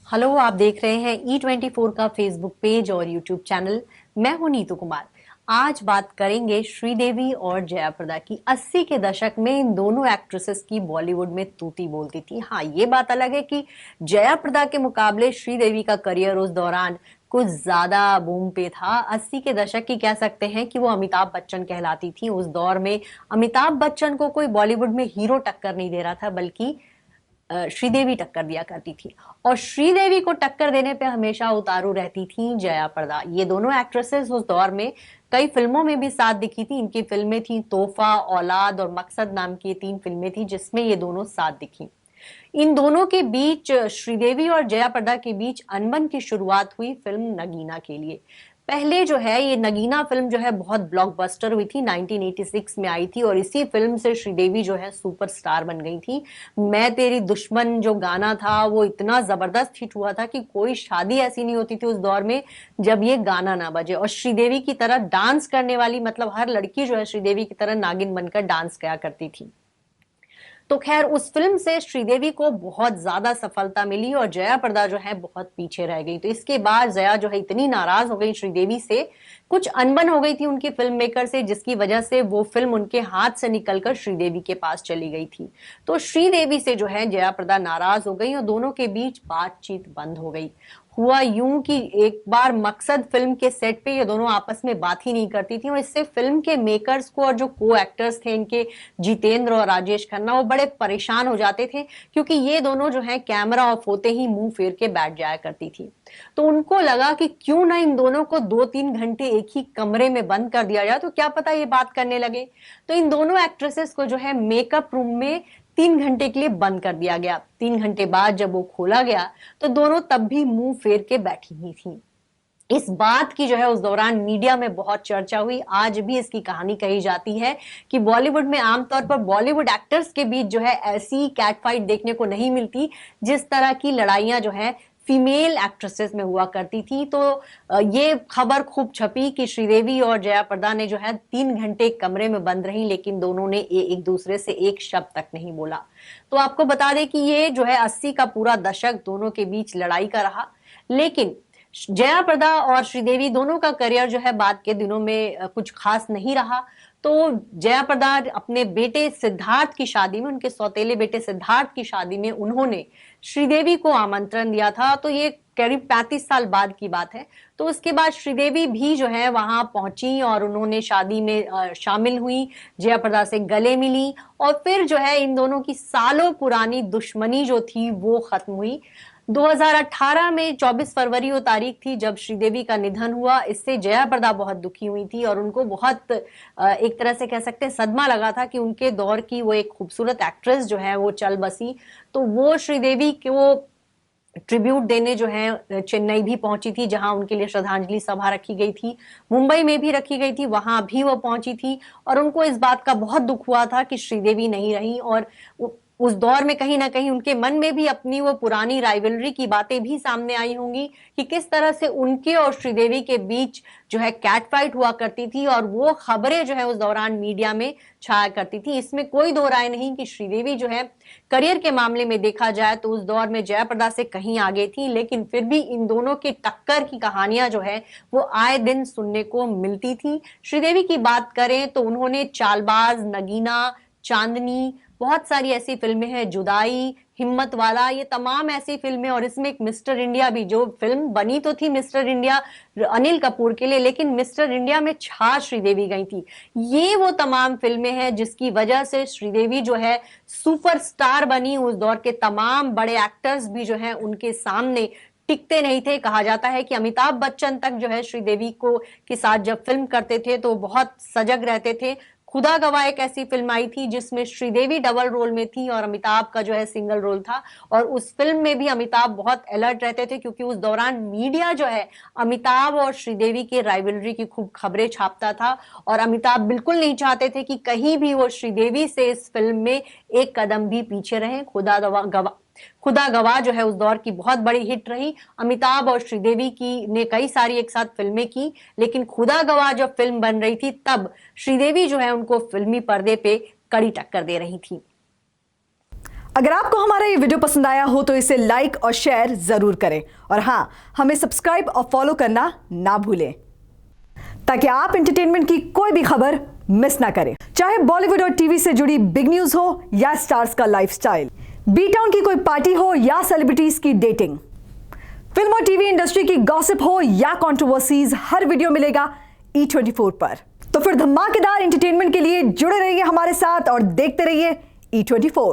Hello, आप देख रहे हैं E24 का फेसबुक पेज और यूट्यूब चैनल। मैं हूं नीतू कुमार। आज बात करेंगे श्रीदेवी और जया प्रदा की। 80 के दशक में इन दोनों एक्ट्रेसेस की बॉलीवुड में तूती बोलती थी। हाँ, ये बात अलग है कि जया प्रदा के मुकाबले श्रीदेवी का करियर उस दौरान कुछ ज्यादा बूम पे था। 80 के दशक की कह सकते हैं कि वो अमिताभ बच्चन कहलाती थी। उस दौर में अमिताभ बच्चन को कोई बॉलीवुड में हीरो टक्कर नहीं दे रहा था, बल्कि श्रीदेवी टक्कर दिया करती थी। और श्रीदेवी को टक्कर देने पे हमेशा उतारू रहती थी जया प्रदा। ये दोनों एक्ट्रेसेस उस दौर में कई फिल्मों में भी साथ दिखी थी। इनकी फिल्में थी तोहफा, औलाद और मकसद नाम की 3 फिल्में थी जिसमें ये दोनों साथ दिखी। इन दोनों के बीच, श्रीदेवी और जया प्रदा के बीच अनबन की शुरुआत हुई फिल्म नगीना के लिए। पहले जो है ये नगीना फिल्म जो है बहुत ब्लॉकबस्टर हुई थी, 1986 में आई थी और इसी फिल्म से श्रीदेवी जो है सुपरस्टार बन गई थी। मैं तेरी दुश्मन जो गाना था वो इतना जबरदस्त हिट हुआ था कि कोई शादी ऐसी नहीं होती थी उस दौर में जब ये गाना ना बजे। और श्रीदेवी की तरह डांस करने वाली, मतलब हर लड़की जो है श्रीदेवी की तरह नागिन बनकर डांस किया करती थी। तो खैर, उस फिल्म से श्रीदेवी को बहुत ज्यादा सफलता मिली और जया प्रदा जो है बहुत पीछे रह गई। तो इसके बाद जया जो है इतनी नाराज हो गई श्रीदेवी से, कुछ अनबन हो गई थी उनकी फिल्म मेकर से, जिसकी वजह से वो फिल्म उनके हाथ से निकलकर श्रीदेवी के पास चली गई थी। तो श्रीदेवी से जो है जया प्रदा नाराज हो गई और दोनों के बीच बातचीत बंद हो गई। हुआ यूं कि एक बार मकसद फिल्म के सेट पे ये दोनों आपस में बात ही नहीं करती थी और इससे फिल्म के मेकर्स को और जो को एक्टर्स थे इनके, जितेंद्र और राजेश खन्ना, वो बड़े परेशान हो जाते थे क्योंकि ये दोनों जो है कैमरा ऑफ होते ही मुंह फेर के बैठ जाया करती थी। तो उनको लगा कि क्यों ना इन दोनों को 2-3 घंटे एक ही कमरे में बंद कर दिया जाए, तो क्या पता ये बात करने लगे। तो इन दोनों एक्ट्रेसेस को जो है मेकअप रूम में 3 घंटे के लिए बंद कर दिया गया। 3 घंटे बाद जब वो खोला गया तो दोनों तब भी मुंह फेर के बैठी हुई थी। इस बात की जो है उस दौरान मीडिया में बहुत चर्चा हुई। आज भी इसकी कहानी कही जाती है कि बॉलीवुड में आमतौर पर बॉलीवुड एक्टर्स के बीच जो है ऐसी कैट फाइट देखने को नहीं मिलती जिस तरह की लड़ाइयां जो है फीमेल एक्ट्रेसेस में हुआ करती थी। तो ये खबर खूब छपी कि श्रीदेवी और जया प्रदा ने जो है 3 घंटे कमरे में बंद रही, लेकिन दोनों ने एक दूसरे से एक शब्द तक नहीं बोला। तो आपको बता दें कि ये जो है 80 का पूरा दशक दोनों के बीच लड़ाई का रहा। लेकिन जया प्रदा और श्रीदेवी दोनों का करियर जो है बाद के दिनों में कुछ खास नहीं रहा। तो जया प्रदा अपने बेटे सिद्धार्थ की शादी में, उनके सौतेले बेटे सिद्धार्थ की शादी में उन्होंने श्रीदेवी को आमंत्रण दिया था। तो ये करीब 35 साल बाद की बात है। तो उसके बाद श्रीदेवी भी जो है वहां पहुंची और उन्होंने शादी में शामिल हुई, जया प्रदा से गले मिली और फिर जो है इन दोनों की सालों पुरानी दुश्मनी जो थी वो खत्म हुई। 2018 में 24 फरवरी वो तारीख थी जब श्रीदेवी का निधन हुआ। इससे जया प्रदा बहुत दुखी हुई थी और उनको बहुत एक तरह से कह सकते हैं सदमा लगा था कि उनके दौर की वो एक खूबसूरत एक्ट्रेस जो है वो चल बसी। तो वो श्रीदेवी को ट्रिब्यूट देने जो है चेन्नई भी पहुंची थी, जहां उनके लिए श्रद्धांजलि सभा रखी गई थी। मुंबई में भी रखी गई थी, वहां भी वो पहुंची थी और उनको इस बात का बहुत दुख हुआ था कि श्रीदेवी नहीं रही। और उस दौर में कहीं ना कहीं उनके मन में भी अपनी वो पुरानी राइवलरी की बातें भी सामने आई होंगी कि किस तरह से उनके और श्रीदेवी के बीच जो है कैट फाइट हुआ करती थी और वो खबरें जो है उस दौरान मीडिया में छाया करती थी। इसमें कोई दो राय नहीं कि श्रीदेवी जो है करियर के मामले में देखा जाए तो उस दौर में जया प्रदा से कहीं आगे थी, लेकिन फिर भी इन दोनों के टक्कर की कहानियां जो है वो आए दिन सुनने को मिलती थी। श्रीदेवी की बात करें तो उन्होंने चालबाज, नगीना, चांदनी, बहुत सारी ऐसी फिल्में हैं, जुदाई, हिम्मत वाला, ये तमाम ऐसी फिल्में, और इसमें एक मिस्टर इंडिया भी, जो फिल्म बनी तो थी मिस्टर इंडिया अनिल कपूर के लिए, लेकिन मिस्टर इंडिया में छा श्रीदेवी गई थी। ये वो तमाम फिल्में हैं जिसकी वजह से श्रीदेवी जो है सुपरस्टार बनी। उस दौर के तमाम बड़े एक्टर्स भी जो है उनके सामने टिकते नहीं थे। कहा जाता है कि अमिताभ बच्चन तक जो है श्रीदेवी को के साथ जब फिल्म करते थे तो बहुत सजग रहते थे। खुदा गवाह एक ऐसी फिल्म आई थी जिसमें श्रीदेवी डबल रोल में थी और अमिताभ का जो है सिंगल रोल था, और उस फिल्म में भी अमिताभ बहुत अलर्ट रहते थे क्योंकि उस दौरान मीडिया जो है अमिताभ और श्रीदेवी के राइवलरी की खूब खबरें छापता था और अमिताभ बिल्कुल नहीं चाहते थे कि कहीं भी वो श्रीदेवी से इस फिल्म में एक कदम भी पीछे रहे। खुदा गवाह जो है उस दौर की बहुत बड़ी हिट रही। अमिताभ और श्रीदेवी की ने कई सारी एक साथ फिल्में की, लेकिन खुदा गवाह जब फिल्म बन रही थी तब श्रीदेवी जो है उनको फिल्मी पर्दे पे कड़ी टक्कर दे रही थी। अगर आपको हमारा ये वीडियो पसंद आया हो तो इसे लाइक और शेयर जरूर करें और हाँ, हमें सब्सक्राइब और फॉलो करना ना भूलें ताकि आप एंटरटेनमेंट की कोई भी खबर मिस ना करें, चाहे बॉलीवुड और टीवी से जुड़ी बिग न्यूज हो या स्टार्स का लाइफस्टाइल, बी टाउन की कोई पार्टी हो या सेलिब्रिटीज की डेटिंग, फिल्म और टीवी इंडस्ट्री की गॉसिप हो या कंट्रोवर्सीज, हर वीडियो मिलेगा E24 पर। तो फिर धमाकेदार एंटरटेनमेंट के लिए जुड़े रहिए हमारे साथ और देखते रहिए E24।